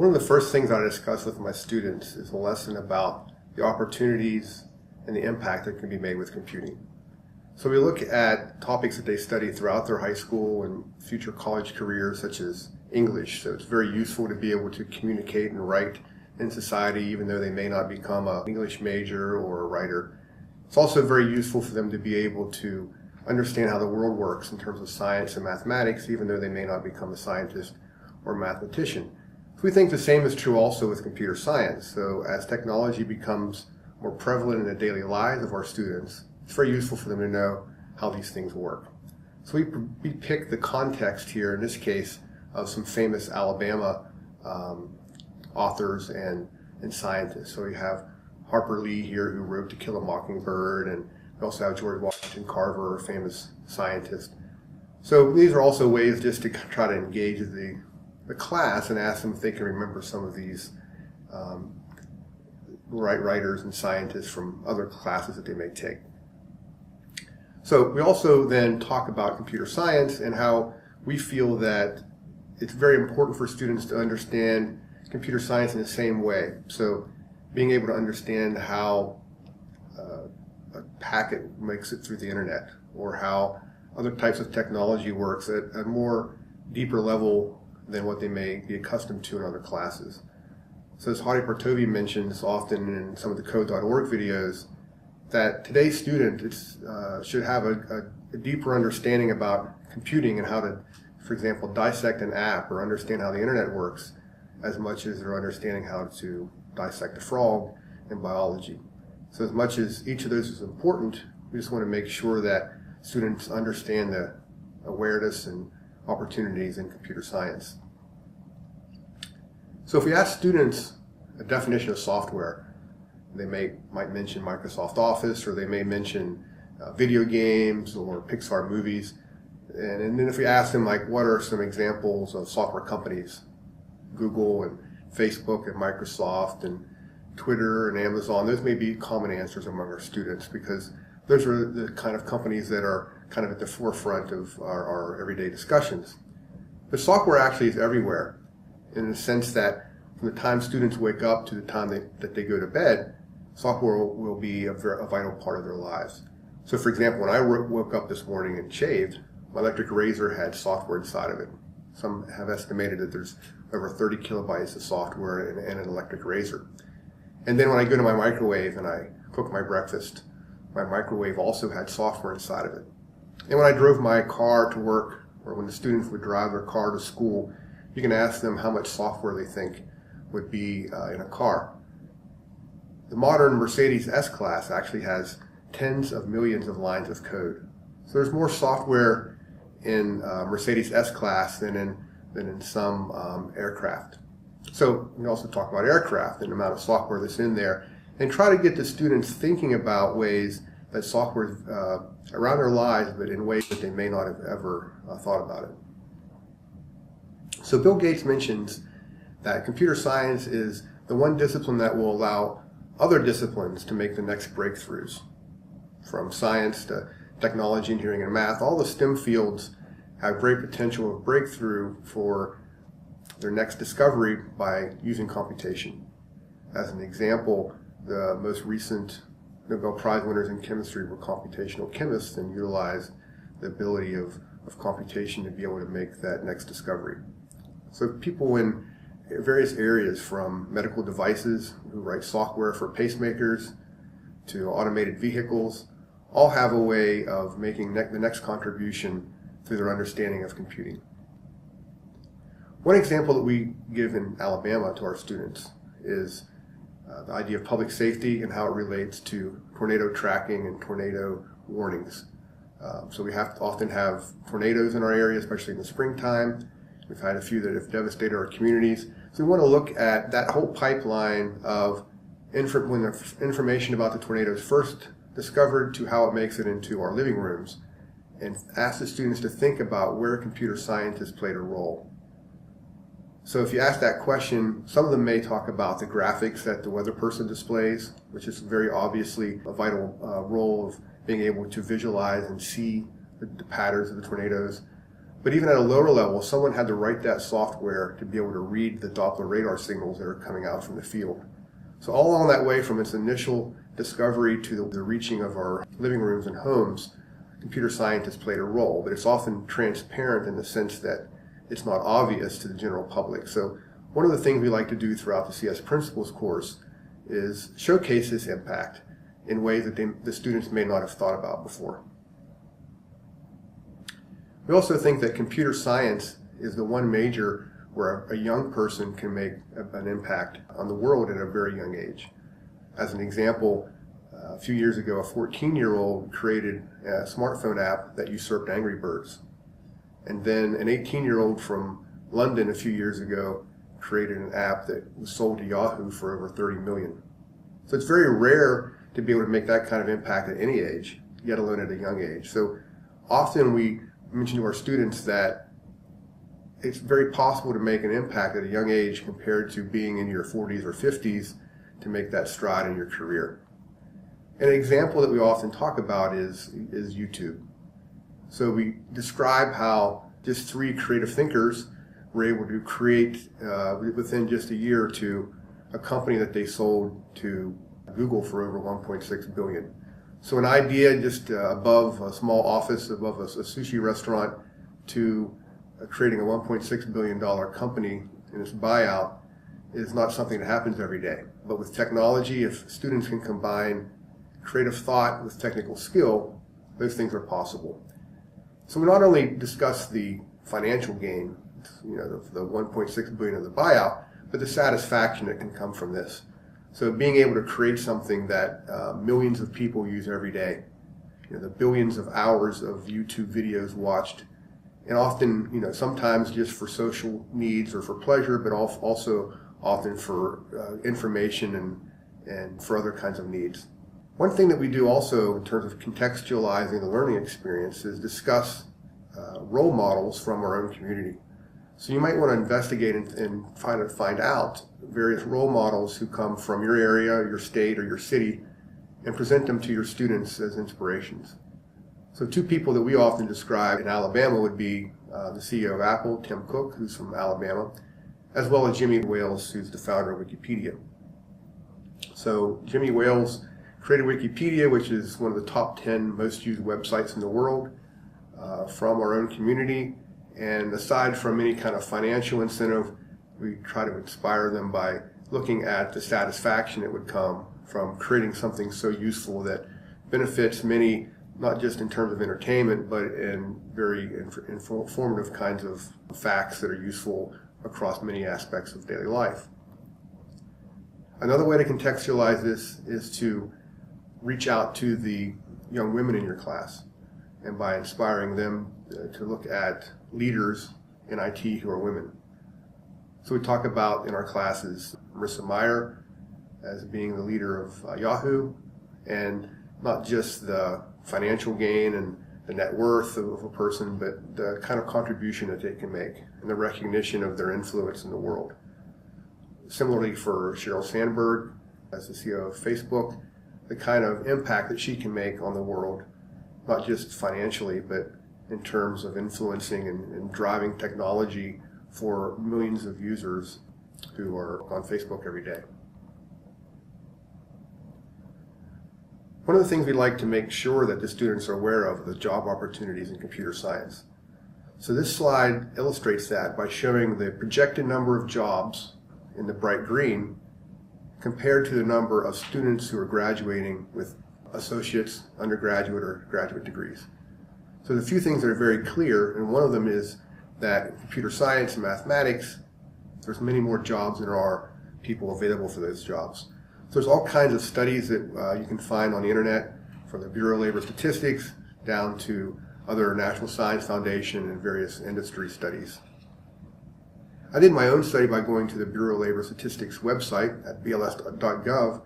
One of the first things I discuss with my students is a lesson about the opportunities and the impact that can be made with computing. So we look at topics that they study throughout their high school and future college careers, such as English. So it's very useful to be able to communicate and write in society, even though they may not become an English major or a writer. It's also very useful for them to be able to understand how the world works in terms of science and mathematics, even though they may not become a scientist or mathematician. So we think the same is true also with computer science. So as technology becomes more prevalent in the daily lives of our students, it's very useful for them to know how these things work. So we pick the context here, in this case, of some famous Alabama authors and scientists. So we have Harper Lee here, who wrote To Kill a Mockingbird, and we also have George Washington Carver, a famous scientist. So these are also ways just to try to engage the class and ask them if they can remember some of these writers and scientists from other classes that they may take. So we also then talk about computer science and how we feel that it's very important for students to understand computer science in the same way. So being able to understand how a packet makes it through the internet, or how other types of technology works at a more deeper level than what they may be accustomed to in other classes. So as Hadi Partovi mentions often in some of the code.org videos, that today's student should have a deeper understanding about computing and how to, for example, dissect an app or understand how the internet works, as much as they're understanding how to dissect a frog in biology. So as much as each of those is important, we just want to make sure that students understand the awareness and opportunities in computer science. So if we ask students a definition of software, they might mention Microsoft Office, or they may mention video games or Pixar movies. And then if we ask them, like, what are some examples of software companies, Google and Facebook and Microsoft and Twitter and Amazon, those may be common answers among our students, because those are the kind of companies that are kind of at the forefront of our everyday discussions. But software actually is everywhere, in the sense that from the time students wake up to the time that they go to bed, software will be a vital part of their lives. So for example, when I woke up this morning and shaved, my electric razor had software inside of it. Some have estimated that there's over 30 kilobytes of software in an electric razor. And then when I go to my microwave and I cook my breakfast, my microwave also had software inside of it. And when I drove my car to work, or when the students would drive their car to school, you can ask them how much software they think would be in a car. The modern Mercedes S-Class actually has tens of millions of lines of code. So there's more software in Mercedes S-Class than in some aircraft. So we also talk about aircraft and the amount of software that's in there, and try to get the students thinking about ways that software is around their lives, but in ways that they may not have ever thought about it. So Bill Gates mentions that computer science is the one discipline that will allow other disciplines to make the next breakthroughs. From science to technology, engineering, and math, all the STEM fields have great potential of breakthrough for their next discovery by using computation. As an example, the most recent Nobel Prize winners in chemistry were computational chemists and utilized the ability of computation to be able to make that next discovery. So people in various areas, from medical devices who write software for pacemakers to automated vehicles, all have a way of making the next contribution through their understanding of computing. One example that we give in Alabama to our students is the idea of public safety and how it relates to tornado tracking and tornado warnings. So we often have tornadoes in our area, especially in the springtime. We've had a few that have devastated our communities. So we want to look at that whole pipeline of when the information about the tornado is first discovered to how it makes it into our living rooms, and ask the students to think about where computer scientists played a role. So if you ask that question, some of them may talk about the graphics that the weather person displays, which is very obviously a vital role of being able to visualize and see the patterns of the tornadoes. But even at a lower level, someone had to write that software to be able to read the Doppler radar signals that are coming out from the field. So all along that way, from its initial discovery to the reaching of our living rooms and homes, computer scientists played a role, but it's often transparent in the sense that it's not obvious to the general public. So one of the things we like to do throughout the CS Principles course is showcase this impact in ways that the students may not have thought about before. We also think that computer science is the one major where a young person can make an impact on the world at a very young age. As an example, a few years ago, a 14-year-old created a smartphone app that usurped Angry Birds. And then an 18-year-old from London a few years ago created an app that was sold to Yahoo for over 30 million. So it's very rare to be able to make that kind of impact at any age, yet alone at a young age. So often we mention to our students that it's very possible to make an impact at a young age compared to being in your 40s or 50s to make that stride in your career. And an example that we often talk about is YouTube. So we describe how just 3 creative thinkers were able to create, within just a year or two, a company that they sold to Google for over $1.6 billion. So an idea just above a small office, above a sushi restaurant, to creating a $1.6 billion company in its buyout is not something that happens every day. But with technology, if students can combine creative thought with technical skill, those things are possible. So we not only discuss the financial gain, the $1.6 billion of the buyout, but the satisfaction that can come from this. So being able to create something that millions of people use every day, the billions of hours of YouTube videos watched, and often, sometimes just for social needs or for pleasure, but also often for information and for other kinds of needs. One thing that we do also in terms of contextualizing the learning experience is discuss role models from our own community. So you might want to investigate and find out various role models who come from your area, your state, or your city, and present them to your students as inspirations. So 2 people that we often describe in Alabama would be the CEO of Apple, Tim Cook, who's from Alabama, as well as Jimmy Wales, who's the founder of Wikipedia. So Jimmy Wales created Wikipedia, which is one of the top 10 most used websites in the world, from our own community. And aside from any kind of financial incentive, we try to inspire them by looking at the satisfaction that would come from creating something so useful that benefits many, not just in terms of entertainment, but in very informative kinds of facts that are useful across many aspects of daily life. Another way to contextualize this is to reach out to the young women in your class, and by inspiring them to look at leaders in IT who are women. So we talk about in our classes Marissa Mayer as being the leader of Yahoo, and not just the financial gain and the net worth of a person, but the kind of contribution that they can make and the recognition of their influence in the world. Similarly for Sheryl Sandberg as the CEO of Facebook, the kind of impact that she can make on the world, not just financially, but in terms of influencing and driving technology for millions of users who are on Facebook every day. One of the things we like to make sure that the students are aware of are the job opportunities in computer science. So this slide illustrates that by showing the projected number of jobs in the bright green compared to the number of students who are graduating with associates, undergraduate, or graduate degrees. So the few things that are very clear, and one of them is that in computer science and mathematics, there's many more jobs than there are people available for those jobs. So there's all kinds of studies that you can find on the internet, from the Bureau of Labor Statistics down to other National Science Foundation and various industry studies. I did my own study by going to the Bureau of Labor Statistics website at bls.gov,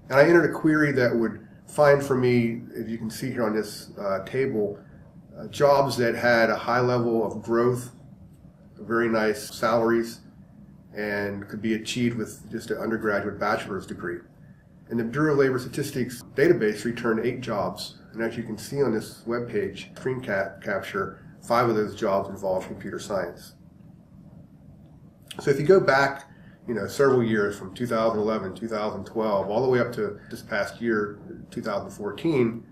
and I entered a query that would find for me, if you can see here on this table, jobs that had a high level of growth, very nice salaries, and could be achieved with just an undergraduate bachelor's degree. And the Bureau of Labor Statistics database returned 8 jobs. And as you can see on this webpage, screen capture, 5 of those jobs involve computer science. So if you go back, several years from 2011, 2012, all the way up to this past year, 2014,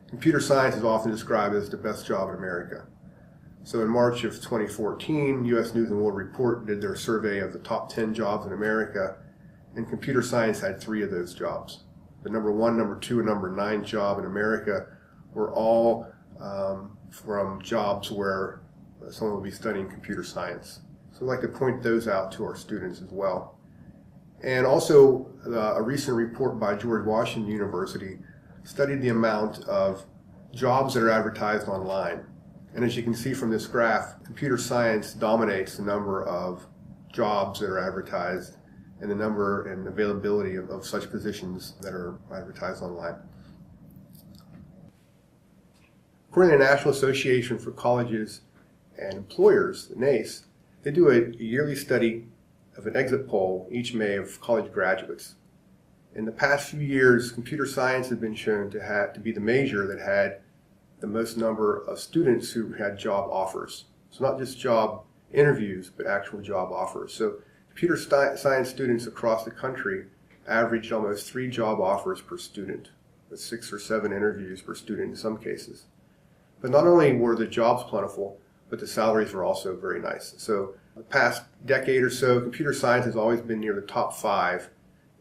computer science is often described as the best job in America. So in March of 2014, U.S. News & World Report did their survey of the top 10 jobs in America, and computer science had 3 of those jobs. The number 1, number 2, and number 9 job in America were all from jobs where someone will be studying computer science. So I'd like to point those out to our students as well. And also, a recent report by George Washington University studied the amount of jobs that are advertised online. And as you can see from this graph, computer science dominates the number of jobs that are advertised and the number and availability of such positions that are advertised online. According to the National Association for Colleges and Employers, the NACE, they do a yearly study of an exit poll each May of college graduates. In the past few years, computer science has been shown to be the major that had the most number of students who had job offers. So not just job interviews, but actual job offers. So computer science students across the country averaged almost 3 job offers per student, with 6 or 7 interviews per student in some cases. But not only were the jobs plentiful, but the salaries were also very nice. So the past decade or so, computer science has always been near the top 5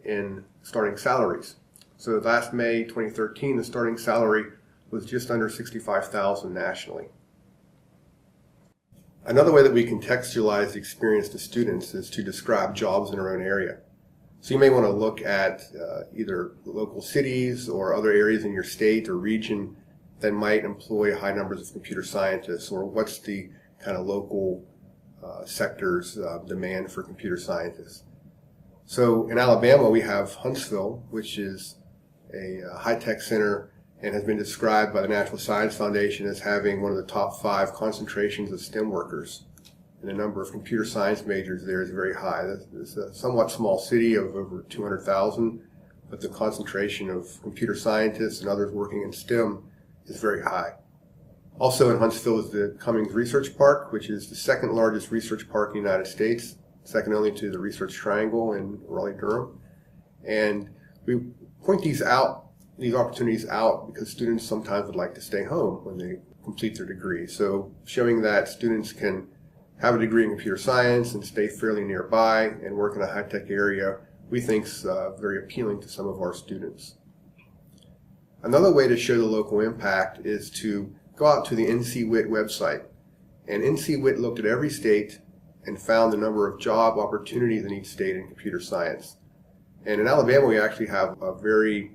in starting salaries. So last May 2013, the starting salary was just under $65,000 nationally. Another way that we contextualize the experience to students is to describe jobs in our own area. So you may want to look at either local cities or other areas in your state or region that might employ high numbers of computer scientists, or what's the kind of local sector's demand for computer scientists. So in Alabama, we have Huntsville, which is a high-tech center and has been described by the National Science Foundation as having one of the top 5 concentrations of STEM workers. And the number of computer science majors there is very high. It's a somewhat small city of over 200,000, but the concentration of computer scientists and others working in STEM is very high. Also in Huntsville is the Cummings Research Park, which is the 2nd largest research park in the United States, second only to the Research Triangle in Raleigh-Durham. And we point these opportunities out because students sometimes would like to stay home when they complete their degree. So showing that students can have a degree in computer science and stay fairly nearby and work in a high-tech area, we think is very appealing to some of our students. Another way to show the local impact is to go out to the NCWIT website. And NCWIT looked at every state and found the number of job opportunities in each state in computer science. And in Alabama, we actually have a very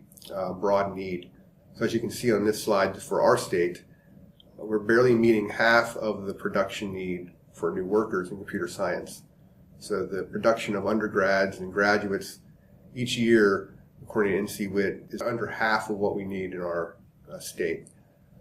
broad need. So as you can see on this slide, for our state, we're barely meeting half of the production need for new workers in computer science. So the production of undergrads and graduates each year, according to NCWIT, is under half of what we need in our state.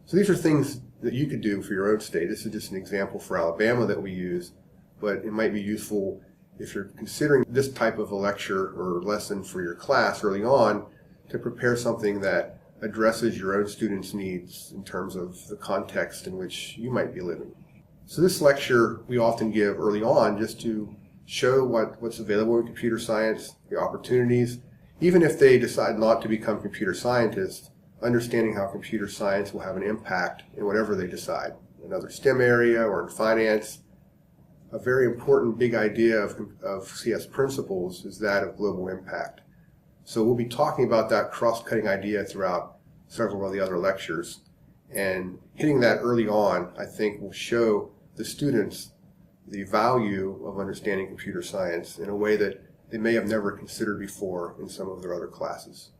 So these are things that you could do for your own state. This is just an example for Alabama that we use, but it might be useful if you're considering this type of a lecture or lesson for your class early on to prepare something that addresses your own students' needs in terms of the context in which you might be living. So this lecture we often give early on just to show what's available in computer science, the opportunities. Even if they decide not to become computer scientists, understanding how computer science will have an impact in whatever they decide, another STEM area or in finance. A very important big idea of CS principles is that of global impact. So we'll be talking about that cross-cutting idea throughout several of the other lectures. And hitting that early on, I think, will show the students the value of understanding computer science in a way that they may have never considered before in some of their other classes.